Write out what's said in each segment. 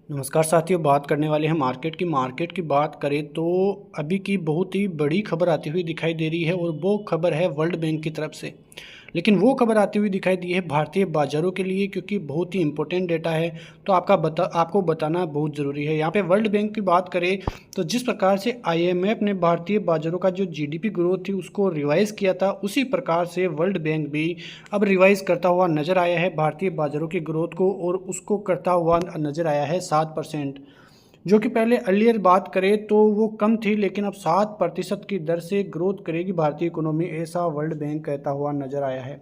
नमस्कार साथियों, बात करने वाले हैं मार्केट की बात करें तो अभी की बहुत ही बड़ी खबर आती हुई दिखाई दे रही है और वो खबर है वर्ल्ड बैंक की तरफ से। लेकिन वो खबर आती हुई दिखाई दी है भारतीय बाज़ारों के लिए, क्योंकि बहुत ही इंपॉर्टेंट डेटा है। तो आपको बताना बहुत ज़रूरी है। यहाँ पे वर्ल्ड बैंक की बात करें तो जिस प्रकार से आईएमएफ ने भारतीय बाज़ारों का जो जीडीपी ग्रोथ थी उसको रिवाइज़ किया था, उसी प्रकार से वर्ल्ड बैंक भी अब रिवाइज़ करता हुआ नज़र आया है भारतीय बाज़ारों की ग्रोथ को, और उसको करता हुआ नज़र आया है 7%। जो कि पहले अर्लियर बात करें तो वो कम थी, लेकिन अब 7% की दर से ग्रोथ करेगी भारतीय इकोनॉमी, ऐसा वर्ल्ड बैंक कहता हुआ नज़र आया है।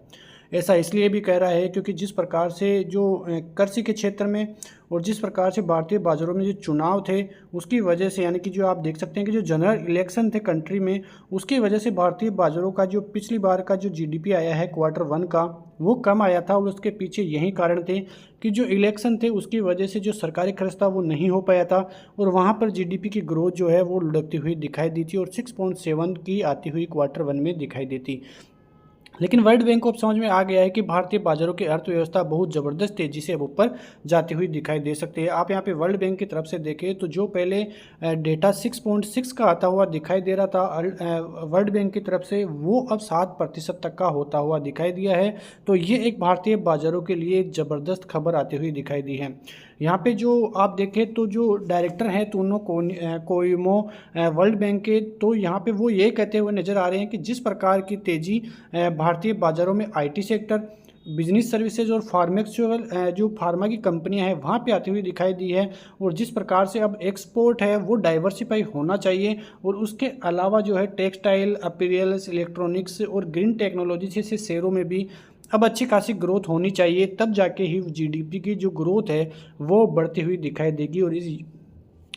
ऐसा इसलिए भी कह रहा है क्योंकि जिस प्रकार से जो कृषि के क्षेत्र में और जिस प्रकार से भारतीय बाज़ारों में जो चुनाव थे उसकी वजह से, यानी कि जो आप देख सकते हैं कि जो जनरल इलेक्शन थे कंट्री में, उसकी वजह से भारतीय बाज़ारों का जो पिछली बार का जो जीडीपी आया है Q1 का, वो कम आया था। और उसके पीछे यही कारण थे कि जो इलेक्शन थे उसकी वजह से जो सरकारी खर्च था वो नहीं हो पाया था, और वहाँ पर जीडीपी की ग्रोथ जो है वो लुढ़कती हुई दिखाई दी थी और 6.7 की आती हुई Q1 में दिखाई देती। लेकिन वर्ल्ड बैंक को अब समझ में आ गया है कि भारतीय बाजारों की अर्थव्यवस्था बहुत ज़बरदस्त तेज़ी से अब ऊपर जाती हुई दिखाई दे सकती है। आप यहाँ पे वर्ल्ड बैंक की तरफ से देखें तो जो पहले डेटा 6.6 का आता हुआ दिखाई दे रहा था वर्ल्ड बैंक की तरफ से, वो अब 7% तक का होता हुआ दिखाई दिया है। तो ये एक भारतीय बाजारों के लिए ज़बरदस्त खबर आती हुई दिखाई दी है। यहाँ पे जो आप देखें तो जो डायरेक्टर हैं टूनो कोइमो वर्ल्ड बैंक के, तो यहाँ पे वो ये कहते हुए नज़र आ रहे हैं कि जिस प्रकार की तेज़ी भारतीय बाज़ारों में आईटी सेक्टर, बिजनेस सर्विसेज और फार्मेक्चुअल जो फार्मा की कंपनियां हैं वहाँ पे आती हुई दिखाई दी है, और जिस प्रकार से अब एक्सपोर्ट है वो डाइवर्सिफाई होना चाहिए, और उसके अलावा जो है टेक्सटाइल, अपीरियल्स, इलेक्ट्रॉनिक्स और ग्रीन टेक्नोलॉजी जैसे शेयरों में भी अब अच्छी खासी ग्रोथ होनी चाहिए, तब जाके ही जीडीपी की जो ग्रोथ है वो बढ़ती हुई दिखाई देगी। और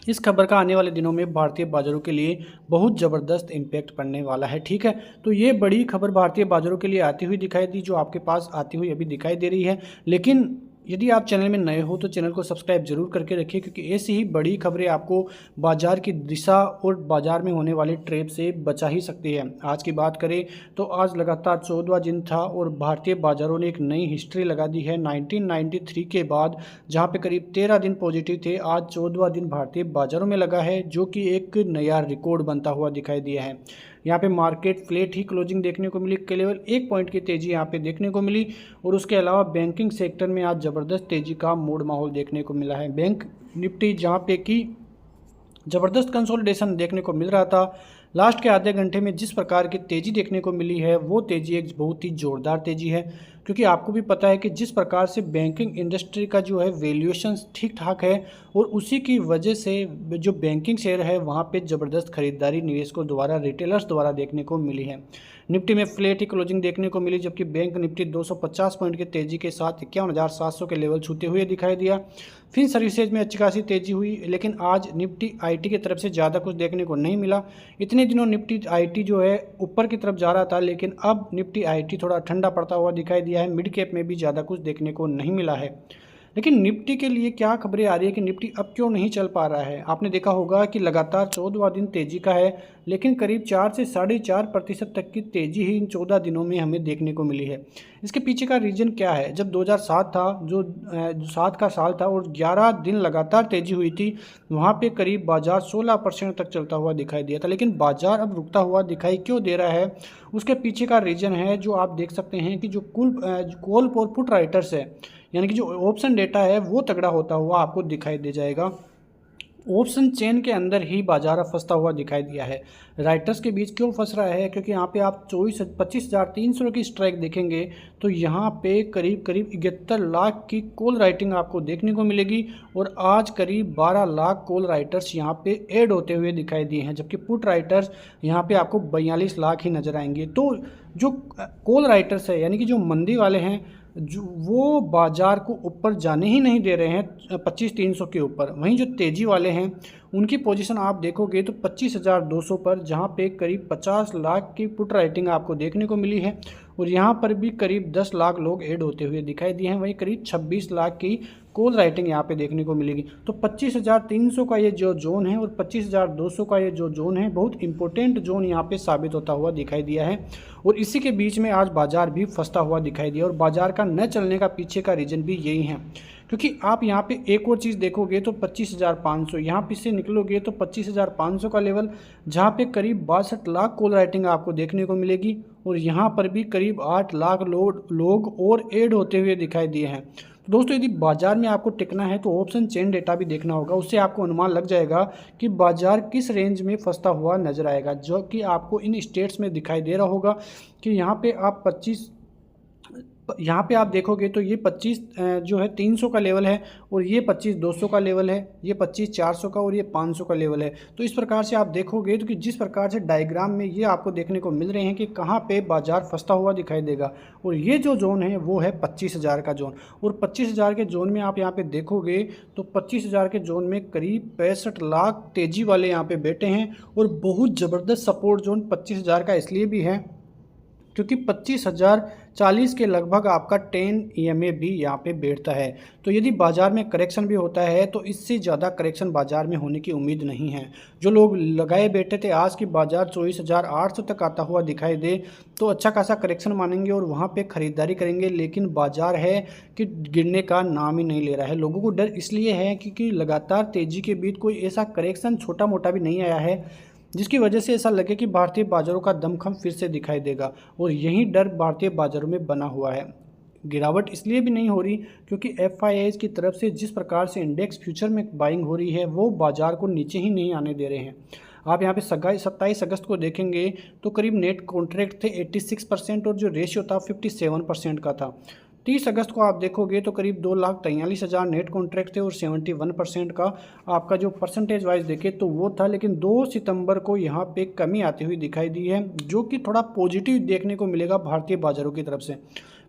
इस खबर का आने वाले दिनों में भारतीय बाजारों के लिए बहुत ज़बरदस्त इम्पैक्ट पड़ने वाला है। ठीक है, तो ये बड़ी खबर भारतीय बाजारों के लिए आती हुई दिखाई दी, जो आपके पास आती हुई अभी दिखाई दे रही है। लेकिन यदि आप चैनल में नए हो तो चैनल को सब्सक्राइब जरूर करके रखिए, क्योंकि ऐसी ही बड़ी खबरें आपको बाजार की दिशा और बाजार में होने वाली ट्रेप से बचा ही सकती है। आज की बात करें तो आज लगातार 14वां दिन था और भारतीय बाजारों ने एक नई हिस्ट्री लगा दी है 1993 के बाद, जहां पे करीब 13 दिन पॉजिटिव थे। आज 14वां दिन भारतीय बाजारों में लगा है, जो कि एक नया रिकॉर्ड बनता हुआ दिखाई दिया है। यहाँ पे मार्केट फ्लैट ही क्लोजिंग देखने को मिली, केवल 1 पॉइंट की तेज़ी यहाँ पे देखने को मिली, और उसके अलावा बैंकिंग सेक्टर में आज ज़बरदस्त तेज़ी का मूड माहौल देखने को मिला है। बैंक निफ्टी जहाँ पे कि ज़बरदस्त कंसोलिडेशन देखने को मिल रहा था, लास्ट के आधे घंटे में जिस प्रकार की तेज़ी देखने को मिली है वो तेज़ी एक बहुत ही ज़ोरदार तेज़ी है, क्योंकि आपको भी पता है कि जिस प्रकार से बैंकिंग इंडस्ट्री का जो है वैल्यूएशन ठीक ठाक है, और उसी की वजह से जो बैंकिंग शेयर है वहाँ पे ज़बरदस्त खरीदारी निवेशकों द्वारा, रिटेलर्स द्वारा देखने को मिली है। निफ्टी में फ्लैट ही क्लोजिंग देखने को मिली, जबकि बैंक निफ्टी 250 पॉइंट की तेज़ी के साथ 51,700 के लेवल छूते हुए दिखाई दिया। फिर सर्विसेज में अच्छी खासी तेज़ी हुई, लेकिन आज निफ्टी आईटी की तरफ से ज़्यादा कुछ देखने को नहीं मिला। इतने दिनों निफ्टी आईटी जो है ऊपर की तरफ जा रहा था, लेकिन अब निफ्टी आईटी थोड़ा ठंडा पड़ता हुआ दिखाई दिया है। मिड कैप में भी ज़्यादा कुछ देखने को नहीं मिला है। लेकिन निफ्टी के लिए क्या खबरें आ रही है कि निफ्टी अब क्यों नहीं चल पा रहा है। आपने देखा होगा कि लगातार 14वां दिन तेज़ी का है, लेकिन करीब 4 से 4.5% तक की तेज़ी ही इन 14 दिनों में हमें देखने को मिली है। इसके पीछे का रीज़न क्या है? जब 2007 था, जो 7 का साल था और 11 दिन लगातार तेज़ी हुई थी, वहाँ पे करीब बाजार 16% तक चलता हुआ दिखाई दिया था। लेकिन बाजार अब रुकता हुआ दिखाई क्यों दे रहा है? उसके पीछे का रीज़न है जो आप देख सकते हैं कि जो कॉल फॉर पुट राइटर्स है, यानी कि जो ऑप्शन डेटा है वो तगड़ा होता हुआ आपको दिखाई दे जाएगा। ऑप्शन चेन के अंदर ही बाजार अब फंसता हुआ दिखाई दिया है। राइटर्स के बीच क्यों फंस रहा है? क्योंकि यहाँ पे आप 25,300 की स्ट्राइक देखेंगे तो यहाँ पे करीब करीब 71 लाख की कॉल राइटिंग आपको देखने को मिलेगी, और आज करीब 12 लाख कॉल राइटर्स यहाँ पे ऐड होते हुए दिखाई दिए हैं, जबकि पुट राइटर्स यहाँ पे आपको 42 लाख ही नज़र आएंगे। तो जो कॉल राइटर्स है, यानी कि जो मंदी वाले हैं, जो वो बाजार को ऊपर जाने ही नहीं दे रहे हैं 25,300 के ऊपर। वहीं जो तेज़ी वाले हैं उनकी पोजीशन आप देखोगे तो 25,200 पर, जहां पे करीब 50 लाख की पुट राइटिंग आपको देखने को मिली है, और यहां पर भी करीब 10 लाख लोग ऐड होते हुए दिखाई दिए हैं। वहीं करीब 26 लाख की कॉल राइटिंग यहाँ पे देखने को मिलेगी। तो 25,300 का ये जो जोन है और 25,200 का ये जो जोन है, बहुत इंपॉर्टेंट जोन यहाँ पे साबित होता हुआ दिखाई दिया है। और इसी के बीच में आज बाजार भी फंसता हुआ दिखाई दिया, और बाजार का न चलने का पीछे का रीज़न भी यही है, क्योंकि आप यहाँ पे एक और चीज़ देखोगे तो 25,500 यहाँ पे से निकलोगे तो 25,500 का लेवल, जहाँ पे करीब 62 लाख कॉल राइटिंग आपको देखने को मिलेगी, और यहाँ पर भी करीब 8 लाख लोग और ऐड होते हुए दिखाई दिए हैं। तो दोस्तों, यदि बाजार में आपको टिकना है तो ऑप्शन चेन डेटा भी देखना होगा, उससे आपको अनुमान लग जाएगा कि बाजार किस रेंज में फंसता हुआ नजर आएगा, जो कि आपको इन स्टेट्स में दिखाई दे रहा होगा कि यहाँ पे आप देखोगे तो ये 25 जो है 300 का लेवल है, और ये 25,200 का लेवल है, ये 25,400 का, और ये 500 का लेवल है। तो इस प्रकार से आप देखोगे तो कि जिस प्रकार से डायग्राम में ये आपको देखने को मिल रहे हैं कि कहाँ पे बाजार फंसता हुआ दिखाई देगा, और ये जो जोन है वो है 25,000 का जोन। और 25,000 के जोन में आप यहाँ पे देखोगे तो 25,000 के जोन में करीब 65 लाख तेजी वाले यहाँ पे बैठे हैं, और बहुत ज़बरदस्त सपोर्ट जोन 25,000 का इसलिए भी है क्योंकि 25,040 के लगभग आपका 10 EMA भी यहाँ पे बैठता है। तो यदि बाज़ार में करेक्शन भी होता है तो इससे ज़्यादा करेक्शन बाज़ार में होने की उम्मीद नहीं है। जो लोग लगाए बैठे थे आज की बाज़ार 24,800 तक आता हुआ दिखाई दे तो अच्छा खासा करेक्शन मानेंगे और वहाँ पे ख़रीदारी करेंगे, लेकिन बाज़ार है कि गिरने का नाम ही नहीं ले रहा है। लोगों को डर इसलिए है क्योंकि लगातार तेज़ी के बीच कोई ऐसा करेक्शन छोटा मोटा भी नहीं आया है जिसकी वजह से ऐसा लगे कि भारतीय बाज़ारों का दमखम फिर से दिखाई देगा, और यही डर भारतीय बाज़ारों में बना हुआ है। गिरावट इसलिए भी नहीं हो रही क्योंकि FIIs की तरफ से जिस प्रकार से इंडेक्स फ्यूचर में बाइंग हो रही है वो बाज़ार को नीचे ही नहीं आने दे रहे हैं। आप यहाँ पे 27 अगस्त को देखेंगे तो करीब नेट कॉन्ट्रैक्ट थे 86% और जो रेशियो था 57% का था। 30 अगस्त को आप देखोगे तो करीब 2,43,000 नेट कॉन्ट्रैक्ट थे और 71% का आपका जो परसेंटेज वाइज देखे तो वो था। लेकिन 2 सितंबर को यहाँ पे कमी आती हुई दिखाई दी है, जो कि थोड़ा पॉजिटिव देखने को मिलेगा भारतीय बाज़ारों की तरफ से।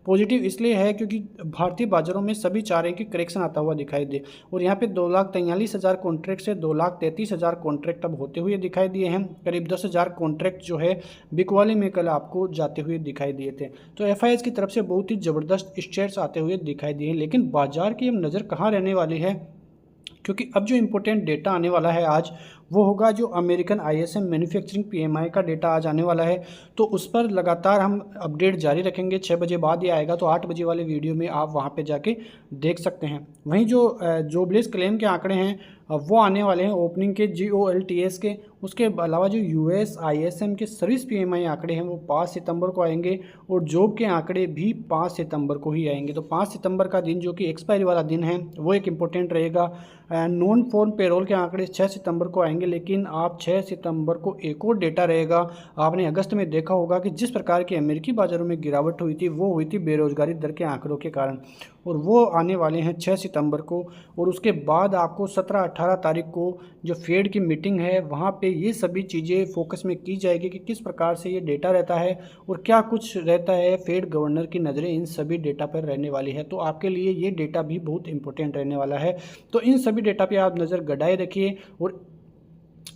पॉजिटिव इसलिए है क्योंकि भारतीय बाज़ारों में सभी चाह रहे हैं कि करेक्शन आता हुआ दिखाई दे, और यहाँ पे 2,43,000 कॉन्ट्रैक्ट से 2,33,000 कॉन्ट्रैक्ट अब होते हुए दिखाई दिए हैं। करीब 10,000 कॉन्ट्रैक्ट जो है बिकवाली में कल आपको जाते हुए दिखाई दिए थे। तो FIIs की तरफ से बहुत ही ज़बरदस्त शेयर्स आते हुए दिखाई दिए, लेकिन बाजार की अब नज़र कहाँ रहने वाली है, क्योंकि अब जो इम्पोर्टेंट डेटा आने वाला है आज वो होगा जो अमेरिकन ISM मैन्युफैक्चरिंग PMI का डेटा आज आने वाला है। तो उस पर लगातार हम अपडेट जारी रखेंगे। 6 बजे बाद ही आएगा, तो 8 बजे वाले वीडियो में आप वहां पे जाके देख सकते हैं। वहीं जो जॉबलेस क्लेम के आंकड़े हैं वो आने वाले हैं ओपनिंग के GOLTS के। उसके अलावा जो US ISM के सर्विस PMI आंकड़े हैं वो 5 सितंबर को आएंगे, और जॉब के आंकड़े भी 5 सितंबर को ही आएंगे। तो 5 सितंबर का दिन जो कि एक्सपायरी वाला दिन है वो एक इम्पोर्टेंट रहेगा। नॉन फॉर्म पेरोल के आंकड़े 6 सितंबर को आएंगे, लेकिन आप 6 सितंबर को एक और डेटा रहेगा। आपने अगस्त में देखा होगा कि जिस प्रकार की अमेरिकी बाज़ारों में गिरावट हुई थी वो हुई थी बेरोजगारी दर के आंकड़ों के कारण, और वो आने वाले हैं 6 सितंबर को। और उसके बाद आपको 17-18 तारीख को जो फेड की मीटिंग है वहाँ पे ये सभी चीज़ें फोकस में की जाएगी कि किस प्रकार से ये डेटा रहता है और क्या कुछ रहता है। फेड गवर्नर की नज़रें इन सभी डेटा पर रहने वाली है, तो आपके लिए ये डेटा भी बहुत इंपॉर्टेंट रहने वाला है। तो इन सभी डेटा पे आप नज़र गड़ाए रखिए और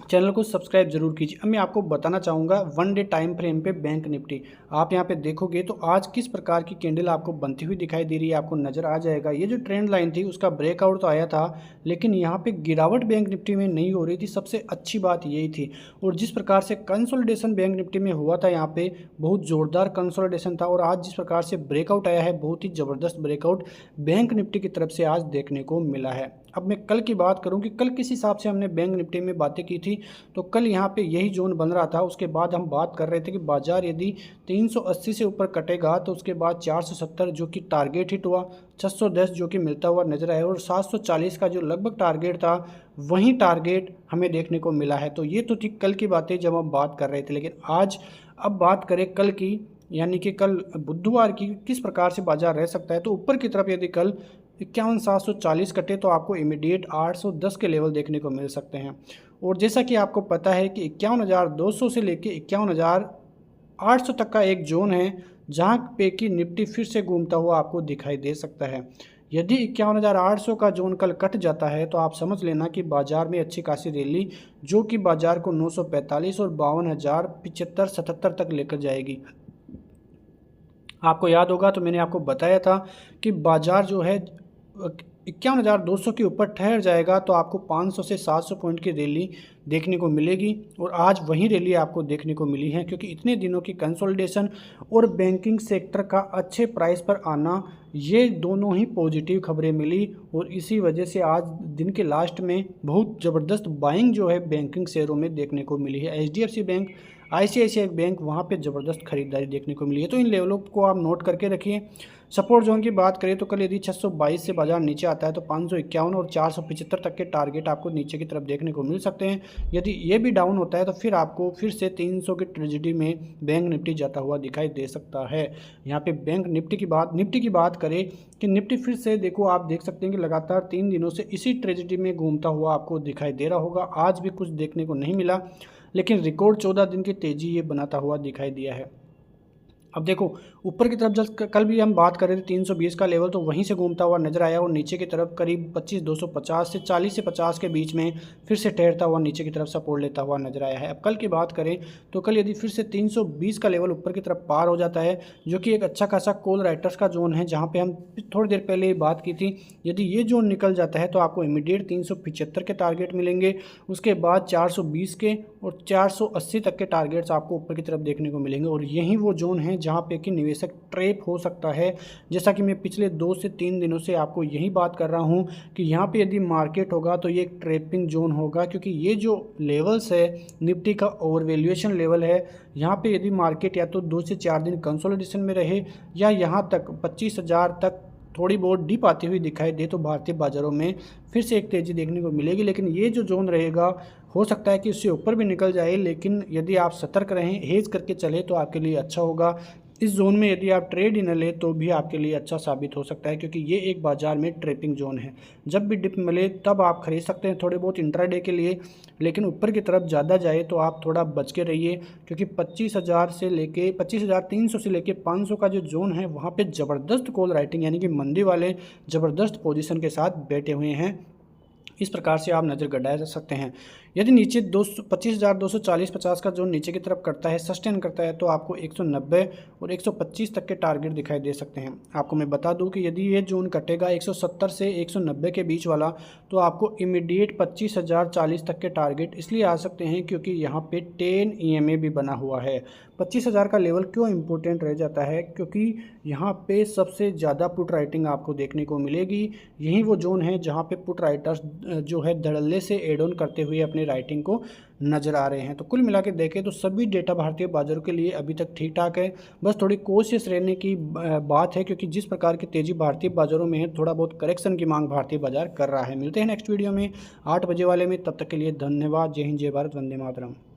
चैनल को सब्सक्राइब जरूर कीजिए। अब मैं आपको बताना चाहूँगा 1 डे टाइम फ्रेम पे बैंक निफ्टी। आप यहाँ पे देखोगे तो आज किस प्रकार की कैंडल आपको बनती हुई दिखाई दे रही है, आपको नज़र आ जाएगा। ये जो ट्रेंड लाइन थी उसका ब्रेकआउट तो आया था, लेकिन यहाँ पे गिरावट बैंक निफ्टी में नहीं हो रही थी। सबसे अच्छी बात यही थी। और जिस प्रकार से कंसोलिडेशन बैंक निफ्टी में हुआ था, यहाँ पे बहुत ज़ोरदार कंसोलिडेशन था, और आज जिस प्रकार से ब्रेकआउट आया है, बहुत ही ज़बरदस्त ब्रेकआउट बैंक निफ्टी की तरफ से आज देखने को मिला है। अब मैं कल की बात करूं कि कल किस हिसाब से हमने बैंक निफ्टी में बातें की थी, तो कल यहाँ पे यही जोन बन रहा था। उसके बाद हम बात कर रहे थे कि बाजार यदि 380 से ऊपर कटेगा तो उसके बाद 470 जो कि टारगेट हिट हुआ, 610 जो कि मिलता हुआ नजर आया, और 740 का जो लगभग टारगेट था वही टारगेट हमें देखने को मिला है। तो ये तो थी कल की बातें जब हम बात कर रहे थे, लेकिन आज अब बात करें कल की, यानी कि कल बुधवार की, किस प्रकार से बाजार रह सकता है। तो ऊपर की तरफ यदि कल 51,740 कटे तो आपको इमीडिएट 810 के लेवल देखने को मिल सकते हैं। और जैसा कि आपको पता है कि 51,200 से लेके 51,800 तक का एक जोन है जहां पे कि निफ्टी फिर से घूमता हुआ आपको दिखाई दे सकता है। यदि 51,800 का जोन कल कट जाता है तो आप समझ लेना कि बाजार में अच्छी खासी रैली जो कि बाजार को 945 और 52,075-77 तक लेकर जाएगी। आपको याद होगा तो मैंने आपको बताया था कि बाजार जो है 51,200 के ऊपर ठहर जाएगा तो आपको 500 से 700 पॉइंट की रैली देखने को मिलेगी, और आज वही रैली आपको देखने को मिली है, क्योंकि इतने दिनों की कंसोलिडेशन और बैंकिंग सेक्टर का अच्छे प्राइस पर आना, ये दोनों ही पॉजिटिव खबरें मिली, और इसी वजह से आज दिन के लास्ट में बहुत ज़बरदस्त बाइंग जो है बैंकिंग शेयरों में देखने को मिली है। HDFC बैंक, ICICI बैंक, वहाँ पे ज़बरदस्त खरीदारी देखने को मिली है। तो इन लेवलों को आप नोट करके रखिए। सपोर्ट जोन की बात करें तो कल यदि 622 से बाजार नीचे आता है तो 551 और 475 तक के टारगेट आपको नीचे की तरफ देखने को मिल सकते हैं। यदि ये भी डाउन होता है तो फिर आपको फिर से 300 की ट्रेजेडी में बैंक निफ्टी जाता हुआ दिखाई दे सकता है। यहाँ पे बैंक निफ्टी की बात करें कि निफ्टी फिर से देखो, आप देख सकते हैं कि लगातार 3 दिनों से इसी ट्रेजेडी में घूमता हुआ आपको दिखाई दे रहा होगा। आज भी कुछ देखने को नहीं मिला, लेकिन रिकॉर्ड 14 दिन की तेज़ी ये बनाता हुआ दिखाई दिया है। अब देखो ऊपर की तरफ जब कल भी हम बात कर रहे थे 320 का लेवल, तो वहीं से घूमता हुआ नजर आया, और नीचे की तरफ करीब 25,250 से 40 से 50 के बीच में फिर से ठहरता हुआ नीचे की तरफ सपोर्ट लेता हुआ नजर आया है। अब कल की बात करें तो कल यदि फिर से 320 का लेवल ऊपर की तरफ पार हो जाता है, जो कि एक अच्छा खासा कॉल राइटर्स का जोन है, जहाँ पर हम थोड़ी देर पहले बात की थी, यदि ये जोन निकल जाता है तो आपको इमीडिएट 375 के टारगेट मिलेंगे। उसके बाद 420 के और 480 तक के टारगेट्स आपको ऊपर की तरफ देखने को मिलेंगे, और यही वो जोन है जहां पे कि निवेशक ट्रैप हो सकता है। जैसा कि मैं पिछले 2 से 3 दिनों से आपको यही बात कर रहा हूं कि यहां पे यदि मार्केट होगा तो ये एक ट्रैपिंग जोन होगा, क्योंकि ये जो लेवल्स है निफ्टी का ओवर वैल्यूएशन लेवल है, यहाँ पे यदि मार्केट या तो 2 से 4 दिन कंसोलिडेशन में रहे या यहाँ तक 25,000 तक थोड़ी बहुत डिप आती हुई दिखाई दे तो भारतीय बाज़ारों में फिर से एक तेज़ी देखने को मिलेगी। लेकिन ये जो जोन रहेगा हो सकता है कि उससे ऊपर भी निकल जाए, लेकिन यदि आप सतर्क रहें, हेज करके चले तो आपके लिए अच्छा होगा। इस जोन में यदि आप ट्रेड ही न लें तो भी आपके लिए अच्छा साबित हो सकता है, क्योंकि ये एक बाज़ार में ट्रेपिंग जोन है। जब भी डिप मिले तब आप खरीद सकते हैं थोड़े बहुत इंट्राडे के लिए, लेकिन ऊपर की तरफ ज़्यादा जाए तो आप थोड़ा बच के रहिए, क्योंकि 25,300 से लेके 500 का जो जोन है वहाँ पे ज़बरदस्त कॉल राइटिंग यानी कि मंदी वाले ज़बरदस्त पोजीशन के साथ बैठे हुए हैं। इस प्रकार से आप नज़र गड़ा सकते हैं। यदि नीचे 25,240-50 का जोन नीचे की तरफ करता है, सस्टेन करता है, तो आपको 190 और 125 तक के टारगेट दिखाई दे सकते हैं। आपको मैं बता दूं कि यदि ये जोन कटेगा 170 से 190 के बीच वाला, तो आपको इमीडिएट 25,040 तक के टारगेट इसलिए आ सकते हैं क्योंकि यहाँ पे 10 EMA भी बना हुआ है। 25,000 का लेवल क्यों इंपॉर्टेंट रह जाता है, क्योंकि यहाँ पे सबसे ज़्यादा पुट राइटिंग आपको देखने को मिलेगी। यही वो जोन है जहाँ पे पुट राइटर्स जो है धड़ल्ले से एड ऑन करते हुए अपने राइटिंग को नज़र आ रहे हैं। तो कुल मिला के देखें तो सभी डेटा भारतीय बाजारों के लिए अभी तक ठीक ठाक है, बस थोड़ी कोशिश रहने की बात है, क्योंकि जिस प्रकार की तेज़ी भारतीय बाजारों में है, थोड़ा बहुत करेक्शन की मांग भारतीय बाजार कर रहा है। मिलते हैं नेक्स्ट वीडियो में 8 बजे वाले में, तब तक के लिए धन्यवाद। जय हिंद, जय भारत, वंदे मातरम।